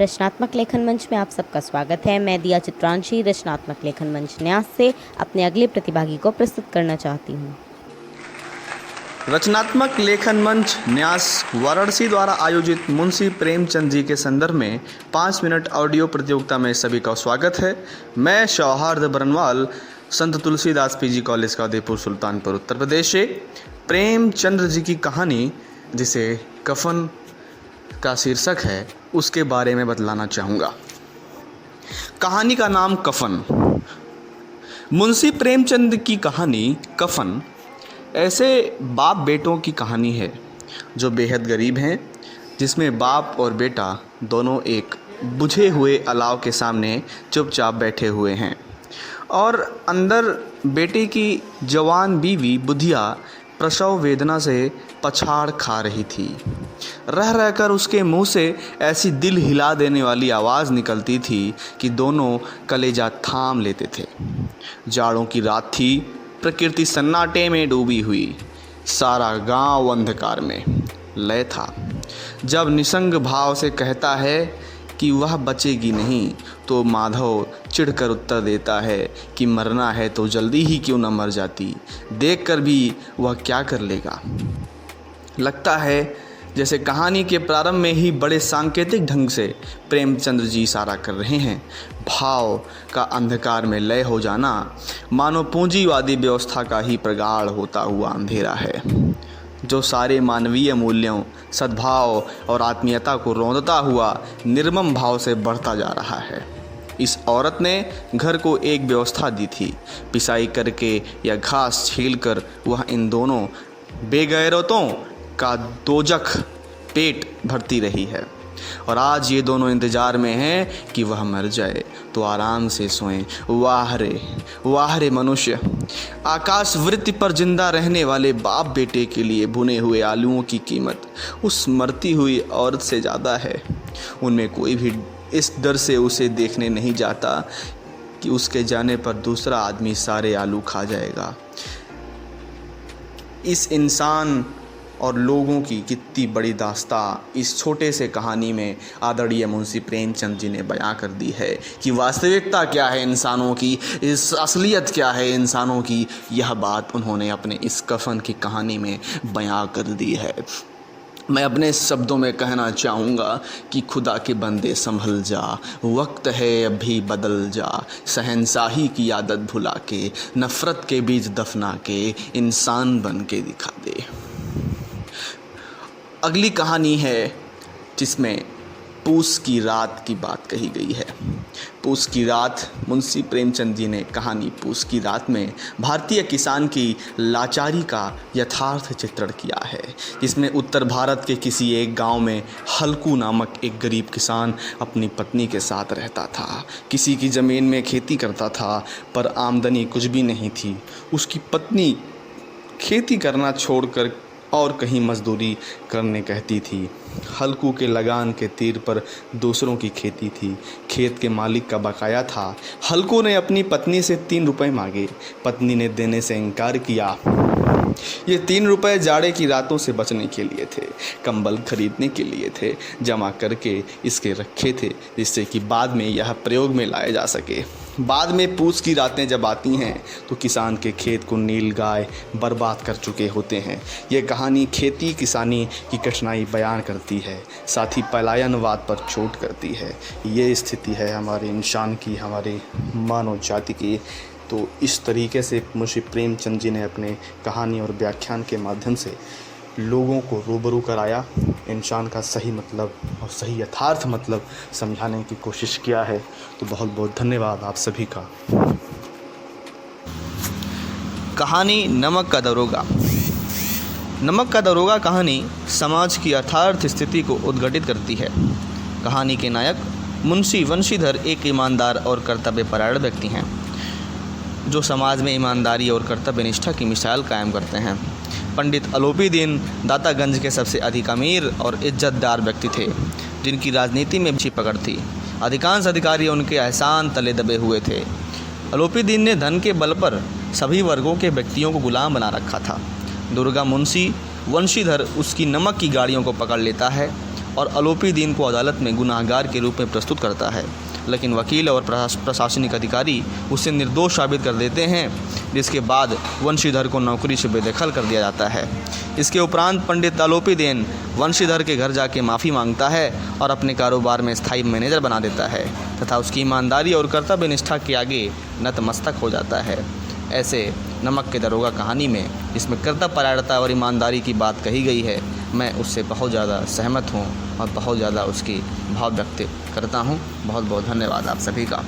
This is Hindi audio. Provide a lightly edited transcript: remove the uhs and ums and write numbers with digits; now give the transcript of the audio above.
रचनात्मक लेखन मंच में आप सबका स्वागत है। मैं दिया चित्रांशी रचनात्मक लेखन मंच न्यास से अपने अगले प्रतिभागी को प्रस्तुत करना चाहती हूँ। रचनात्मक लेखन मंच न्यास वाराणसी द्वारा आयोजित मुंशी प्रेमचंद जी के संदर्भ में 5 मिनट ऑडियो प्रतियोगिता में सभी का स्वागत है। मैं सौहार्द बरनवाल संत तुलसीदास पीजी कॉलेज का उदयपुर सुल्तानपुर उत्तर प्रदेश से प्रेमचंद जी की कहानी, जिसे कफन का शीर्षक है, उसके बारे में बतलाना चाहूँगा। कहानी का नाम कफन। मुंशी प्रेमचंद की कहानी कफन ऐसे बाप बेटों की कहानी है जो बेहद गरीब हैं, जिसमें बाप और बेटा दोनों एक बुझे हुए अलाव के सामने चुपचाप बैठे हुए हैं और अंदर बेटे की जवान बीवी बुधिया प्रसव वेदना से पछाड़ खा रही थी। रह रहकर उसके मुंह से ऐसी दिल हिला देने वाली आवाज़ निकलती थी कि दोनों कलेजा थाम लेते थे। जाड़ों की रात थी, प्रकृति सन्नाटे में डूबी हुई, सारा गांव अंधकार में लय था। जब निसंग भाव से कहता है कि वह बचेगी नहीं, तो माधव चिढ़कर उत्तर देता है कि मरना है तो जल्दी ही क्यों न मर जाती, देखकर भी वह क्या कर लेगा। लगता है जैसे कहानी के प्रारंभ में ही बड़े सांकेतिक ढंग से प्रेमचंद जी इशारा कर रहे हैं। भाव का अंधकार में लय हो जाना मानो पूंजीवादी व्यवस्था का ही प्रगाढ़ होता हुआ अंधेरा है, जो सारे मानवीय मूल्यों, सद्भाव और आत्मीयता को रौंदता हुआ निर्मम भाव से बढ़ता जा रहा है। इस औरत ने घर को एक व्यवस्था दी थी। पिसाई करके या घास छीलकर वह इन दोनों बेगैरतों का दोजख पेट भरती रही है, और आज ये दोनों इंतज़ार में हैं कि वह मर जाए तो आराम से सोएं। वाह रे मनुष्य! आकाश वृत्ति पर जिंदा रहने वाले बाप बेटे के लिए भुने हुए आलूओं की कीमत उस मरती हुई औरत से ज़्यादा है। उनमें कोई भी इस डर से उसे देखने नहीं जाता कि उसके जाने पर दूसरा आदमी सारे आलू खा जाएगा। इस इंसान और लोगों की कितनी बड़ी दास्तां इस छोटे से कहानी में आदरणीय मुंशी प्रेमचंद जी ने बयां कर दी है कि वास्तविकता क्या है इंसानों की, इस असलियत क्या है इंसानों की। यह बात उन्होंने अपने इस कफन की कहानी में बयां कर दी है। मैं अपने शब्दों में कहना चाहूँगा कि खुदा के बंदे संभल जा, वक्त है अभी बदल जा, शहंशाही की आदत भुला के, नफ़रत के बीज दफना के, इंसान बन के दिखा दे। अगली कहानी है जिसमें पूस की रात की बात कही गई है। पूस की रात, मुंशी प्रेमचंद जी ने कहानी पूस की रात में भारतीय किसान की लाचारी का यथार्थ चित्रण किया है, जिसमें उत्तर भारत के किसी एक गांव में हल्कू नामक एक गरीब किसान अपनी पत्नी के साथ रहता था। किसी की ज़मीन में खेती करता था, पर आमदनी कुछ भी नहीं थी। उसकी पत्नी खेती करना छोड़कर और कहीं मजदूरी करने कहती थी। हल्कू के लगान के तीर पर दूसरों की खेती थी। खेत के मालिक का बकाया था। हल्कू ने अपनी पत्नी से 3 रुपए मांगे। पत्नी ने देने से इनकार किया। ये 3 रुपए जाड़े की रातों से बचने के लिए थे, कंबल खरीदने के लिए थे, जमा करके इसके रखे थे, जिससे कि बाद में यह प्रयोग में लाए जा सके। बाद में पूस की रातें जब आती हैं तो किसान के खेत को नीलगाय बर्बाद कर चुके होते हैं। यह कहानी खेती किसानी की कठिनाई बयान करती है, साथ ही पलायनवाद पर चोट करती है। ये स्थिति है हमारे इंसान की, हमारे मानव जाति की। तो इस तरीके से मुंशी प्रेमचंद जी ने अपने कहानी और व्याख्यान के माध्यम से लोगों को रूबरू कराया, इंसान का सही मतलब और सही यथार्थ मतलब समझाने की कोशिश किया है। तो बहुत बहुत धन्यवाद आप सभी का। कहानी नमक का दरोगा। नमक का दरोगा कहानी समाज की यथार्थ स्थिति को उद्घाटित करती है। कहानी के नायक मुंशी वंशीधर एक ईमानदार और कर्तव्यपरायण व्यक्ति हैं, जो समाज में ईमानदारी और कर्तव्य निष्ठा की मिसाल कायम करते हैं। पंडित अलोपीदीन दातागंज के सबसे अधिक अमीर और इज्जतदार व्यक्ति थे, जिनकी राजनीति में अच्छी पकड़ थी। अधिकांश अधिकारी उनके एहसान तले दबे हुए थे। अलोपीदीन ने धन के बल पर सभी वर्गों के व्यक्तियों को गुलाम बना रखा था। दुर्गा मुंशी वंशीधर उसकी नमक की गाड़ियों को पकड़ लेता है और आरोपी दीन को अदालत में गुनाहगार के रूप में प्रस्तुत करता है, लेकिन वकील और प्रशासनिक अधिकारी उसे निर्दोष साबित कर देते हैं, जिसके बाद वंशीधर को नौकरी से बेदखल कर दिया जाता है। इसके उपरांत पंडित आलोपी देन वंशीधर के घर जाके माफ़ी मांगता है और अपने कारोबार में स्थायी मैनेजर बना देता है तथा उसकी ईमानदारी और कर्तव्य निष्ठा के आगे नतमस्तक हो जाता है। ऐसे नमक के दरोगा कहानी में जिसमें कर्तव्यपरायणता और ईमानदारी की बात कही गई है, मैं उससे बहुत ज़्यादा सहमत हूँ और बहुत ज़्यादा उसकी भाव व्यक्त करता हूँ। बहुत बहुत धन्यवाद आप सभी का।